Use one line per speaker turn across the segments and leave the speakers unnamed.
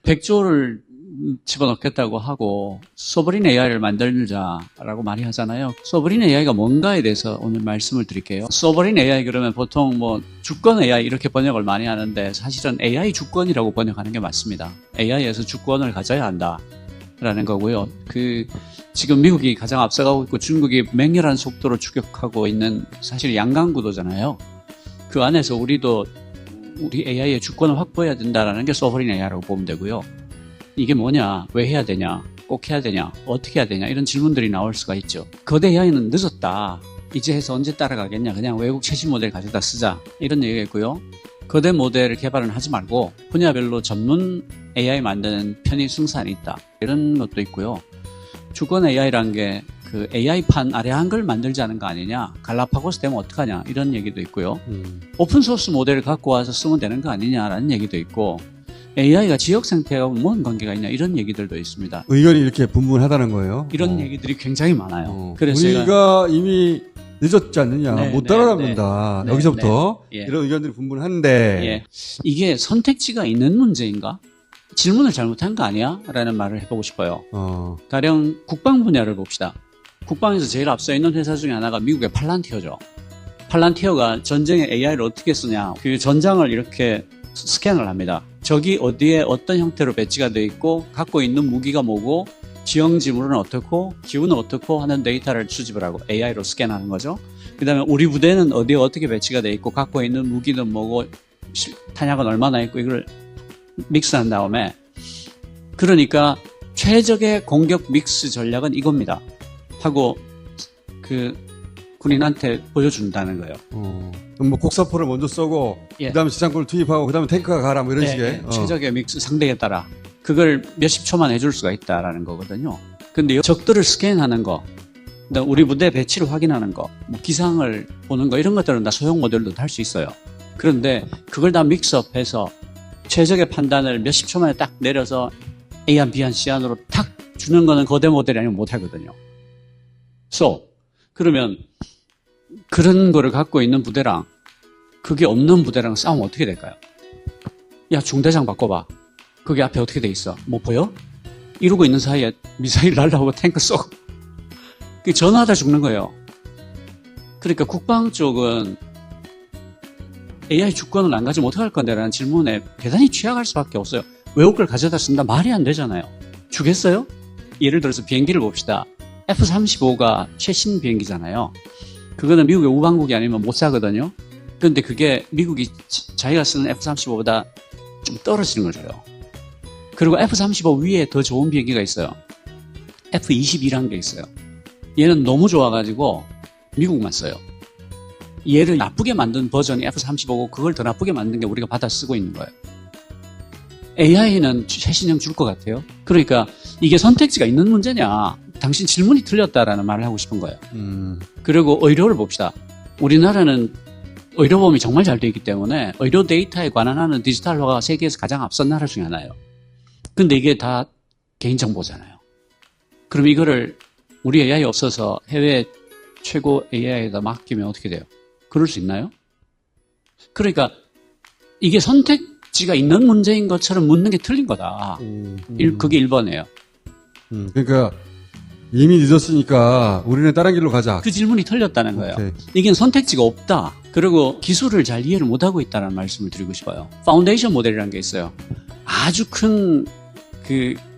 100조를 집어넣겠다고 하고 소버린 AI를 만들자라고 많이 하잖아요. 소버린 AI가 뭔가에 대해서 오늘 말씀을 드릴게요. 소버린 AI 그러면 보통 뭐 주권 AI 이렇게 번역을 많이 하는데 사실은 AI 주권이라고 번역하는 게 맞습니다. AI에서 주권을 가져야 한다라는 거고요. 지금 미국이 가장 앞서가고 있고 중국이 맹렬한 속도로 추격하고 있는 사실 양강구도잖아요. 그 안에서 우리도 우리 AI의 주권을 확보해야 된다라는 게 소버린 AI라고 보면 되고요. 이게 뭐냐, 왜 해야 되냐, 꼭 해야 되냐, 어떻게 해야 되냐 이런 질문들이 나올 수가 있죠. 거대 AI는 늦었다. 이제 해서 언제 따라가겠냐, 그냥 외국 최신 모델 가져다 쓰자 이런 얘기가 있고요. 거대 모델 개발은 하지 말고 분야별로 전문 AI 만드는 편의 승산이 있다 이런 것도 있고요. 주권 AI라는 게 그 AI판 아래 한글 만들지 않은 거 아니냐, 갈라파고스 되면 어떡하냐 이런 얘기도 있고요. 오픈소스 모델을 갖고 와서 쓰면 되는 거 아니냐라는 얘기도 있고, AI가 지역 생태하고 뭔 관계가 있냐 이런 얘기들도 있습니다.
의견이 이렇게 분분하다는 거예요.
이런 얘기들이 굉장히 많아요.
그래서 우리가 이미 늦었지 않느냐,
네,
못 따라잡는다.
네,
여기서부터
네, 네.
이런 의견들이 분분한데
예. 이게 선택지가 있는 문제인가? 질문을 잘못한 거 아니야? 라는 말을 해보고 싶어요. 가령 국방 분야를 봅시다. 국방에서 제일 앞서 있는 회사 중에 하나가 미국의 팔란티어죠. 팔란티어가 전쟁에 AI를 어떻게 쓰냐, 그 전장을 이렇게 스캔을 합니다. 적이 어디에 어떤 형태로 배치가 되어 있고 갖고 있는 무기가 뭐고 지형 지물은 어떻고 기후는 어떻고 하는 데이터를 수집을 하고 AI로 스캔하는 거죠. 그 다음에 우리 부대는 어디에 어떻게 배치가 되어 있고 갖고 있는 무기는 뭐고 탄약은 얼마나 있고 이걸 믹스한 다음에, 그러니까 최적의 공격 믹스 전략은 이겁니다 하고 그 군인한테 보여준다는 거예요.
뭐 곡사포를 먼저 쏘고
예.
그다음에 지상군을 투입하고 그다음에 탱크가 가라 뭐 이런
네,
식의
최적의 믹스 상대에 따라 그걸 몇십 초만 해줄 수가 있다라는 거거든요. 근데 적들을 스캔하는 거, 그다음 우리 부대 배치를 확인하는 거, 뭐 기상을 보는 거 이런 것들은 다 소형 모델도 할 수 있어요. 그런데 그걸 다 믹스업해서 최적의 판단을 몇십 초 만에 딱 내려서 A안 B안 C안으로 탁 주는 거는 거대 모델이 아니면 못 하거든요. 그러면 그런 거를 갖고 있는 부대랑 그게 없는 부대랑 싸우면 어떻게 될까요? 야, 중대장 바꿔봐. 그게 앞에 어떻게 돼 있어? 뭐 보여? 이러고 있는 사이에 미사일 날라오고 탱크 쏘고 전화하다 죽는 거예요. 그러니까 국방 쪽은 AI 주권을 안 가지면 어떡할 건데라는 질문에 대단히 취약할 수밖에 없어요. 외국 걸 가져다 쓴다? 말이 안 되잖아요. 주겠어요? 예를 들어서 비행기를 봅시다. F-35가 최신 비행기잖아요. 그거는 미국의 우방국이 아니면 못 사거든요. 그런데 그게 미국이 자기가 쓰는 F-35보다 좀 떨어지는 걸 줘요. 그리고 F-35 위에 더 좋은 비행기가 있어요. F-22라는 게 있어요. 얘는 너무 좋아가지고 미국만 써요. 얘를 나쁘게 만든 버전이 F-35고 그걸 더 나쁘게 만든 게 우리가 받아 쓰고 있는 거예요. AI는 최신형 줄 것 같아요. 그러니까 이게 선택지가 있는 문제냐, 당신 질문이 틀렸다라는 말을 하고 싶은 거예요. 그리고 의료를 봅시다. 우리나라는 의료보험이 정말 잘 되어 있기 때문에 의료 데이터에 관한 디지털화가 세계에서 가장 앞선 나라 중에 하나예요. 근데 이게 다 개인정보잖아요. 그럼 이거를 우리 AI 없어서 해외 최고 AI에다 맡기면 어떻게 돼요? 그럴 수 있나요? 그러니까 이게 선택지가 있는 문제인 것처럼 묻는 게 틀린 거다. 그게 1번이에요.
그러니까 이미 늦었으니까 우리는 다른 길로 가자.
그 질문이 틀렸다는 거예요.
오케이.
이게 선택지가 없다. 그리고 기술을 잘 이해를 못하고 있다는 말씀을 드리고 싶어요. 파운데이션 모델이라는 게 있어요. 아주 큰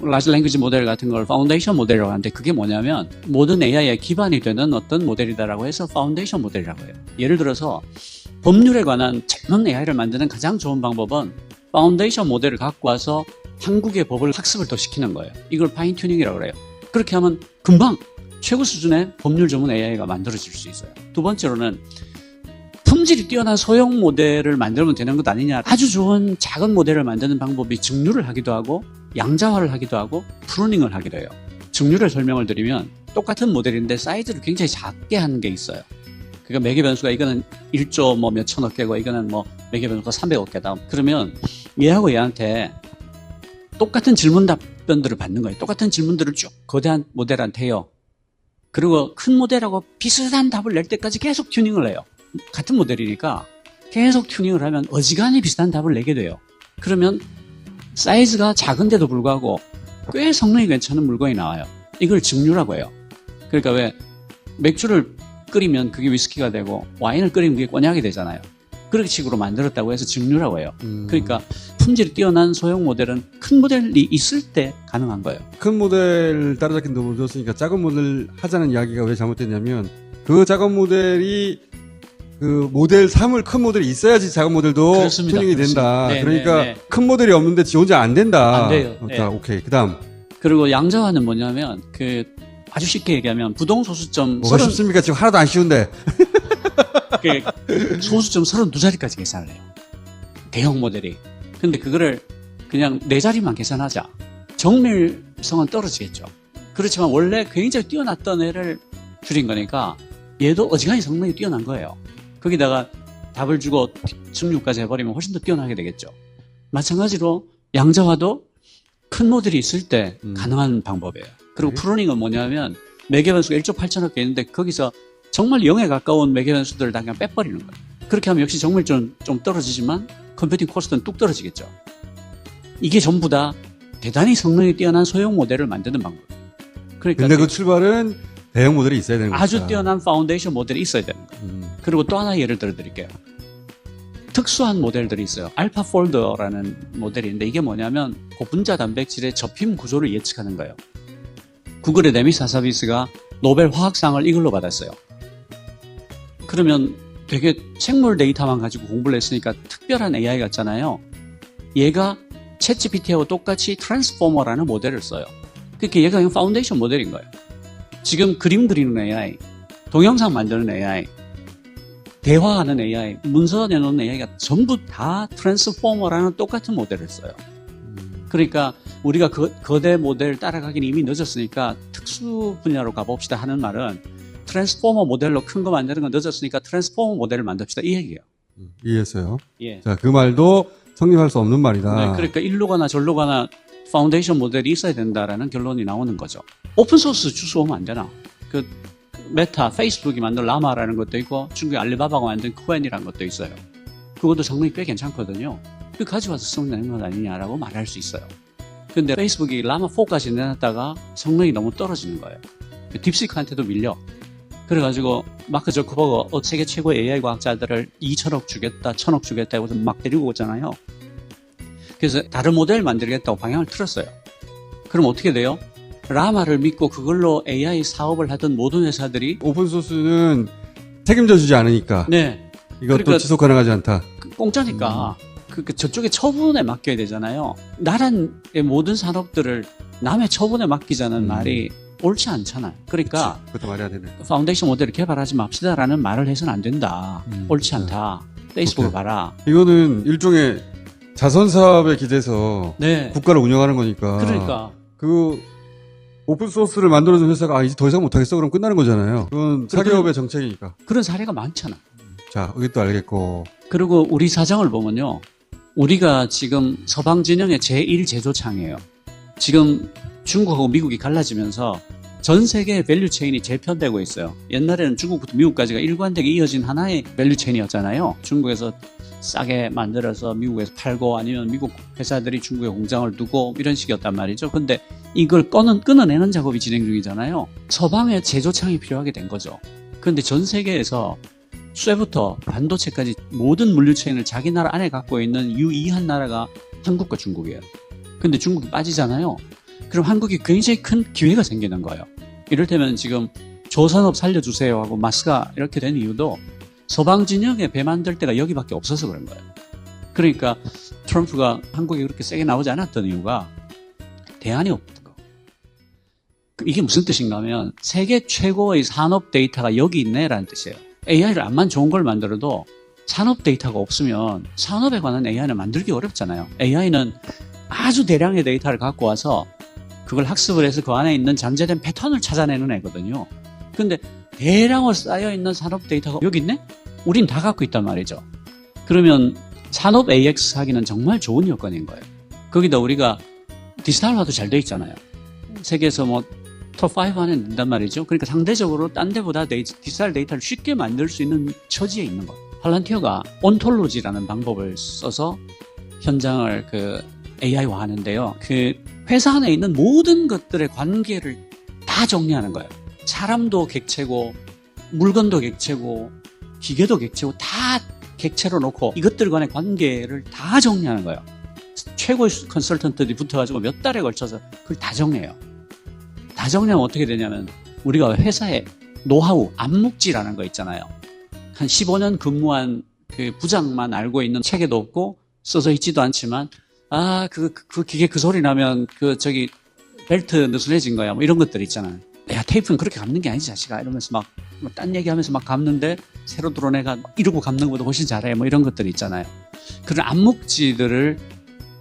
라지 랭귀지 모델 같은 걸 파운데이션 모델이라고 하는데, 그게 뭐냐면 모든 AI의 기반이 되는 어떤 모델이다라고 해서 파운데이션 모델이라고 해요. 예를 들어서 법률에 관한 젊은 AI를 만드는 가장 좋은 방법은 파운데이션 모델을 갖고 와서 한국의 법을 학습을 더 시키는 거예요. 이걸 파인 튜닝이라고 그래요. 그렇게 하면 금방 최고 수준의 법률 전문 AI가 만들어질 수 있어요. 두 번째로는 품질이 뛰어난 소형 모델을 만들면 되는 것 아니냐. 아주 좋은 작은 모델을 만드는 방법이 증류를 하기도 하고 양자화를 하기도 하고 프루닝을 하기도 해요. 증류를 설명을 드리면 똑같은 모델인데 사이즈를 굉장히 작게 하는 게 있어요. 그러니까 매개 변수가 이거는 1조 뭐 몇천억 개고 이거는 뭐 매개 변수가 300억 개다. 그러면 얘하고 얘한테 똑같은 질문 답변들을 받는 거예요. 똑같은 질문들을 쭉 거대한 모델한테 해요. 그리고 큰 모델하고 비슷한 답을 낼 때까지 계속 튜닝을 해요. 같은 모델이니까 계속 튜닝을 하면 어지간히 비슷한 답을 내게 돼요. 그러면 사이즈가 작은데도 불구하고 꽤 성능이 괜찮은 물건이 나와요. 이걸 증류라고 해요. 그러니까 왜 맥주를 끓이면 그게 위스키가 되고 와인을 끓이면 그게 꼬냑이 되잖아요. 그런 식으로 만들었다고 해서 증류라고 해요. 그러니까 품질이 뛰어난 소형 모델은 큰 모델이 있을 때 가능한 거예요.
큰 모델 따라잡긴 너무 늦었으니까 작은 모델 하자는 이야기가 왜 잘못됐냐면 그 작은 모델이 그 모델 3을 큰 모델이 있어야지 작은 모델도
그렇습니다.
튜닝이 된다.
네,
그러니까
네, 네.
큰 모델이 없는데 지 혼자 안 된다.
안 돼요. 네.
자, 오케이. 그다음
그리고 양자화는 뭐냐면 그 아주 쉽게 얘기하면 부동 소수점
뭐가 쉽습니까? 지금 하나도 안 쉬운데.
소수점 32자리까지 계산을 해요. 대형 모델이. 근데 그거를 그냥 4자리만 계산하자. 정밀성은 떨어지겠죠. 그렇지만 원래 굉장히 뛰어났던 애를 줄인 거니까 얘도 어지간히 성능이 뛰어난 거예요. 거기다가 답을 주고 증류까지 해버리면 훨씬 더 뛰어나게 되겠죠. 마찬가지로 양자화도 큰 모델이 있을 때 가능한 방법이에요. 그리고
네.
프로닝은 뭐냐면 매개 변수가 1조 8천억 개 있는데 거기서 정말 0에 가까운 매개 변수들을 다 그냥 빼버리는 거예요. 그렇게 하면 역시 정밀적으로는 좀 떨어지지만 컴퓨팅 코스트는 뚝 떨어지겠죠. 이게 전부 다 대단히 성능이 뛰어난 소형 모델을 만드는 방법이에요. 그러니까
근데 그 출발은 대형 모델이 있어야 되는 거죠.
아주 뛰어난 파운데이션 모델이 있어야 되는 거예요. 그리고 또 하나 예를 들어 드릴게요. 특수한 모델들이 있어요. 알파 폴더라는 모델이 있는데 이게 뭐냐면 고분자 단백질의 접힘 구조를 예측하는 거예요. 구글의 네미사 서비스가 노벨 화학상을 이걸로 받았어요. 그러면 되게 생물 데이터만 가지고 공부를 했으니까 특별한 AI 같잖아요. 얘가 챗GPT하고 똑같이 트랜스포머라는 모델을 써요. 그러니까 얘가 그냥 파운데이션 모델인 거예요. 지금 그림 그리는 AI, 동영상 만드는 AI, 대화하는 AI, 문서 내놓는 AI가 전부 다 트랜스포머라는 똑같은 모델을 써요. 그러니까 우리가 거대 모델 따라가기는 이미 늦었으니까 특수 분야로 가봅시다 하는 말은 트랜스포머 모델로 큰 거 만드는 건 늦었으니까 트랜스포머 모델을 만듭시다 이 얘기예요.
이해했어요.
예.
자, 그 말도 성립할 수 없는 말이다.
네, 그러니까 일로 가나 절로 가나 파운데이션 모델이 있어야 된다라는 결론이 나오는 거죠. 오픈소스 주소 오면 안 되나? 그 메타, 페이스북이 만든 라마라는 것도 있고 중국의 알리바바가 만든 쿠엔이라는 것도 있어요. 그것도 성능이 꽤 괜찮거든요. 그 가져와서 쓰면 되는 것 아니냐라고 말할 수 있어요. 근데 페이스북이 라마4까지 내놨다가 성능이 너무 떨어지는 거예요. 딥시크한테도 밀려. 그래가지고 마크 저커버가 세계 최고의 AI 과학자들을 2천억 주겠다, 1,000억 주겠다 해서 막 데리고 오잖아요. 그래서 다른 모델 만들겠다고 방향을 틀었어요. 그럼 어떻게 돼요? 라마를 믿고 그걸로 AI 사업을 하던 모든 회사들이
오픈소스는 책임져 주지 않으니까
네,
이것도
그러니까
지속 가능하지 않다.
공짜니까 저쪽에 처분에 맡겨야 되잖아요. 나라의 모든 산업들을 남의 처분에 맡기자는 말이 옳지 않잖아요. 그러니까
그것도 말이 안 되네.
파운데이션 모델을 개발하지 맙시다라는 말을 해서는 안 된다. 옳지 않다. 페이스북을
오케이.
봐라.
이거는 일종의 자선 사업에 기대서
네.
국가를 운영하는 거니까.
그러니까
그 오픈 소스를 만들어준 회사가 이제 더 이상 못하겠어 그럼 끝나는 거잖아요. 그건 사기업의 정책이니까.
그런 사례가 많잖아.
자, 이것도 알겠고.
그리고 우리 사정을 보면요. 우리가 지금 서방 진영의 제1제조창이에요. 지금 중국하고 미국이 갈라지면서 전 세계의 밸류체인이 재편되고 있어요. 옛날에는 중국부터 미국까지가 일관되게 이어진 하나의 밸류체인이었잖아요. 중국에서 싸게 만들어서 미국에서 팔고 아니면 미국 회사들이 중국에 공장을 두고 이런 식이었단 말이죠. 근데 이걸 끊어내는 작업이 진행 중이잖아요. 서방의 제조창이 필요하게 된 거죠. 그런데 전 세계에서 쇠부터 반도체까지 모든 물류체인을 자기 나라 안에 갖고 있는 유일한 나라가 한국과 중국이에요. 근데 중국이 빠지잖아요. 그럼 한국이 굉장히 큰 기회가 생기는 거예요. 이를테면 지금 조선업 살려주세요 하고 마스가 이렇게 된 이유도 서방 진영에 배 만들 데가 여기밖에 없어서 그런 거예요. 그러니까 트럼프가 한국에 그렇게 세게 나오지 않았던 이유가 대안이 없던 거. 이게 무슨 뜻인가 하면 세계 최고의 산업 데이터가 여기 있네라는 뜻이에요. AI를 암만 좋은 걸 만들어도 산업 데이터가 없으면 산업에 관한 AI는 만들기 어렵잖아요. AI는 아주 대량의 데이터를 갖고 와서 그걸 학습을 해서 그 안에 있는 잠재된 패턴을 찾아내는 애거든요. 근데 대량으로 쌓여있는 산업 데이터가 여기 있네? 우린 다 갖고 있단 말이죠. 그러면 산업 AX 하기는 정말 좋은 여건인 거예요. 거기다 우리가 디지털화도 잘 돼 있잖아요. 세계에서 뭐 톱5 안에 든단 말이죠. 그러니까 상대적으로 딴 데보다 디지털 데이터를 쉽게 만들 수 있는 처지에 있는 거예요. 팔란티어가 온톨로지라는 방법을 써서 현장을 AI화 하는데요. 그 회사 안에 있는 모든 것들의 관계를 다 정리하는 거예요. 사람도 객체고, 물건도 객체고, 기계도 객체고, 다 객체로 놓고 이것들 간의 관계를 다 정리하는 거예요. 최고의 컨설턴트들이 붙어가지고 몇 달에 걸쳐서 그걸 다 정리해요. 다 정리하면 어떻게 되냐면 우리가 회사에 노하우, 암묵지라는 거 있잖아요. 한 15년 근무한 그 부장만 알고 있는 책에도 없고 써져 있지도 않지만 그 기계 그 소리 나면 저기 벨트 느슨해진 거야. 뭐 이런 것들 있잖아요. 야, 테이프는 그렇게 감는 게 아니지, 자식아. 이러면서 막 딴 얘기하면서 막 감는데 새로 들어온 애가 이러고 감는 것보다 훨씬 잘해. 뭐 이런 것들 있잖아요. 그런 암묵지들을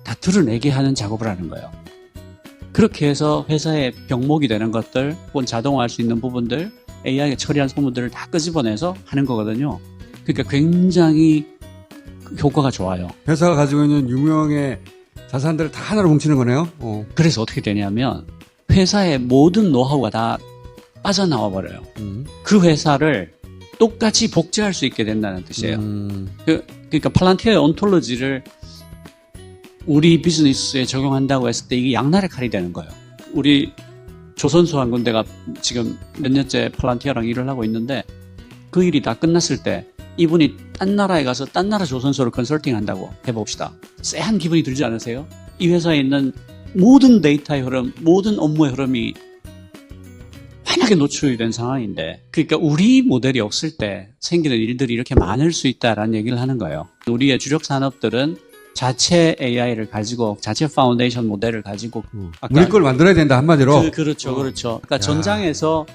다 드러내게 하는 작업을 하는 거예요. 그렇게 해서 회사의 병목이 되는 것들, 혹은 자동화할 수 있는 부분들, AI가 처리한 소문들을 다 끄집어내서 하는 거거든요. 그러니까 굉장히 효과가 좋아요.
회사가 가지고 있는 유명의 자산들을 다 하나로 뭉치는 거네요.
그래서 어떻게 되냐면 회사의 모든 노하우가 다 빠져나와 버려요. 그 회사를 똑같이 복제할 수 있게 된다는 뜻이에요. 그러니까 팔란티어의 온톨로지를 우리 비즈니스에 적용한다고 했을 때 이게 양날의 칼이 되는 거예요. 우리 조선소 한 군데가 지금 몇 년째 팔란티어랑 일을 하고 있는데 그 일이 다 끝났을 때 이분이 딴 나라에 가서 딴 나라 조선소를 컨설팅 한다고 해봅시다. 쎄한 기분이 들지 않으세요? 이 회사에 있는 모든 데이터의 흐름, 모든 업무의 흐름이 환하게 노출이 된 상황인데, 그러니까 우리 모델이 없을 때 생기는 일들이 이렇게 많을 수 있다라는 얘기를 하는 거예요. 우리의 주력 산업들은 자체 AI를 가지고, 자체 파운데이션 모델을 가지고
우리 걸 만들어야 된다, 한마디로.
그렇죠. 그러니까 전장에서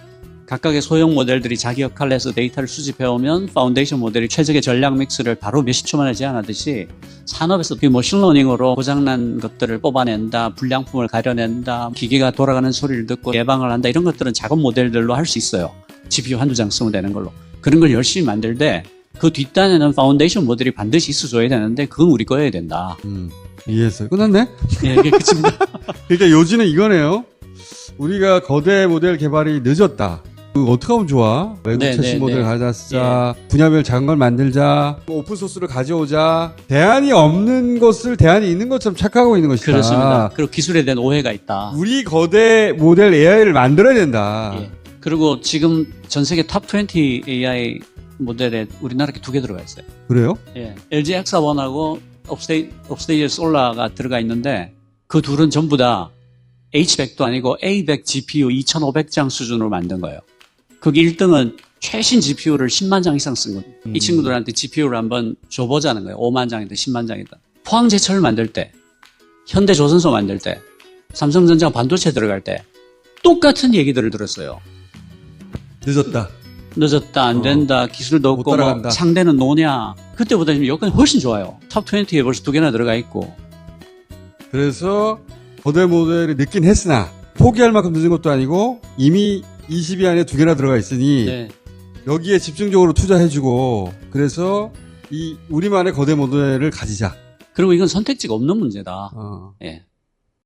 각각의 소형 모델들이 자기 역할을 해서 데이터를 수집해오면 파운데이션 모델이 최적의 전략 믹스를 바로 몇십 초 만에 제안하듯이 산업에서 그 머신러닝으로 고장난 것들을 뽑아낸다, 불량품을 가려낸다, 기계가 돌아가는 소리를 듣고 예방을 한다, 이런 것들은 작업 모델들로 할 수 있어요. GPU 한두 장 쓰면 되는 걸로. 그런 걸 열심히 만들되 그 뒷단에는 파운데이션 모델이 반드시 있어줘야 되는데 그건 우리 거여야 된다.
이해했어요. 끝났네?
예, 이게 끝입니다.
그러니까 요지는 이거네요. 우리가 거대 모델 개발이 늦었다. 어떻게 하면 좋아? 외국 최신 모델 가져다 쓰자. 분야별 작은 걸 만들자. 오픈소스를 가져오자. 대안이 없는 것을 대안이 있는 것처럼 착각하고 있는 것이다.
그렇습니다. 그리고 기술에 대한 오해가 있다.
우리 거대 모델 AI를 만들어야 된다.
예. 그리고 지금 전 세계 탑 20 AI 모델에 우리나라 게 2개 들어가 있어요.
그래요?
예. LG X1하고 업스테이지 솔라가 들어가 있는데 그 둘은 전부 다 H100도 아니고 A100 GPU 2,500장 수준으로 만든 거예요. 거기 1등은 최신 GPU를 10만 장 이상 쓴 거예요. 이 친구들한테 GPU를 한번 줘보자는 거예요. 5만 장이든 10만 장이든. 포항제철 만들 때, 현대조선소 만들 때, 삼성전자 반도체 들어갈 때 똑같은 얘기들을 들었어요. 늦었다, 안 된다, 기술도 없고 뭐 상대는 노냐. 그때보다 지금 여건이 훨씬 좋아요. 탑 20에 벌써 2개나 들어가 있고.
그래서 거대 모델이 늦긴 했으나 포기할 만큼 늦은 것도 아니고 이미 20위 안에 2개나 들어가 있으니 여기에 집중적으로 투자해주고 그래서 이 우리만의 거대 모델을 가지자.
그리고 이건 선택지가 없는 문제다. 예.